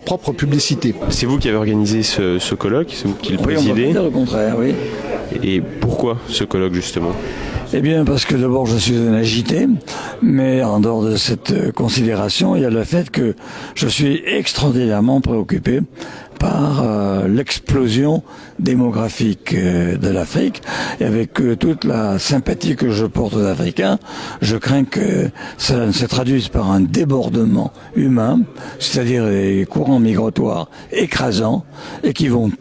propre publicité. C'est vous qui avez organisé ce colloque, c'est vous qui le Oui, on peut présidez. pas dire le contraire, oui. Et pourquoi ce colloque justement? Eh bien, parce que d'abord, je suis un agité, mais en dehors de cette considération, il y a le fait que je suis extraordinairement préoccupé par l'explosion démographique de l'Afrique. Et avec toute la sympathie que je porte aux Africains, je crains que cela ne se traduise par un débordement humain, c'est-à-dire des courants migratoires écrasants et qui vont,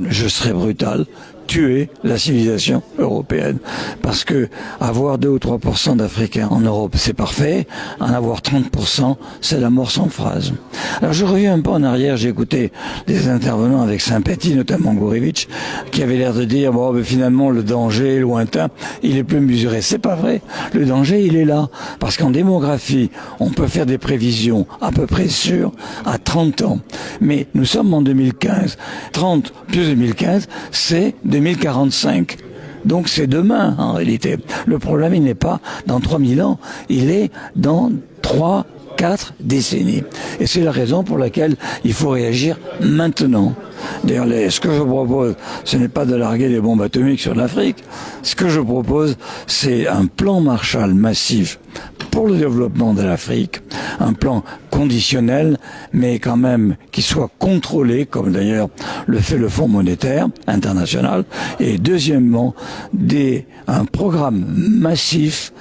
je serai brutal, tuer la civilisation européenne. Parce que avoir 2 ou 3% d'Africains en Europe, c'est parfait. En avoir 30%, c'est la mort sans phrase. Alors je reviens un peu en arrière, j'ai écouté des intervenants avec sympathie, notamment Gourevitch, qui avait l'air de dire, bon, ben, finalement, le danger est lointain, il est plus mesuré. C'est pas vrai. Le danger, il est là. Parce qu'en démographie, on peut faire des prévisions à peu près sûres à 30 ans. Mais nous sommes en 2015. 30 plus 2015, c'est 2045. Donc c'est demain, en réalité. Le problème, il n'est pas dans 3000 ans, il est dans 4 décennies. Et c'est la raison pour laquelle il faut réagir maintenant. D'ailleurs, ce que je propose, ce n'est pas de larguer des bombes atomiques sur l'Afrique. Ce que je propose, c'est un plan Marshall massif pour le développement de l'Afrique, un plan conditionnel, mais quand même qui soit contrôlé, comme d'ailleurs le fait le Fonds monétaire international, et deuxièmement, un programme massif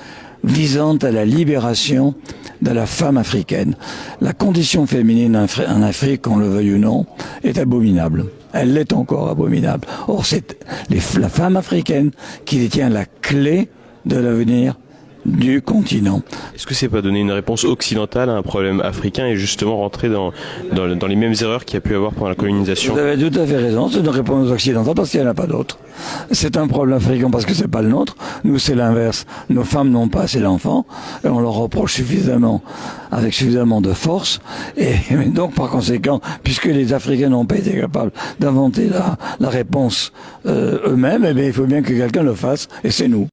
visant à la libération de la femme africaine. La condition féminine en Afrique, qu'on le veuille ou non, est abominable. Elle l'est encore abominable. Or, c'est la femme africaine qui détient la clé de l'avenir du continent. Est-ce que c'est pas donner une réponse occidentale à un problème africain et justement rentrer dans les mêmes erreurs qu'il y a pu avoir pendant la colonisation? Vous avez tout à fait raison, c'est une réponse occidentale parce qu'il n'y en a pas d'autre. C'est un problème africain parce que c'est pas le nôtre. Nous, c'est l'inverse. Nos femmes n'ont pas assez d'enfants et on leur reproche suffisamment, avec suffisamment de force. Et donc, par conséquent, puisque les Africains n'ont pas été capables d'inventer la réponse eux-mêmes, eh bien, il faut bien que quelqu'un le fasse et c'est nous.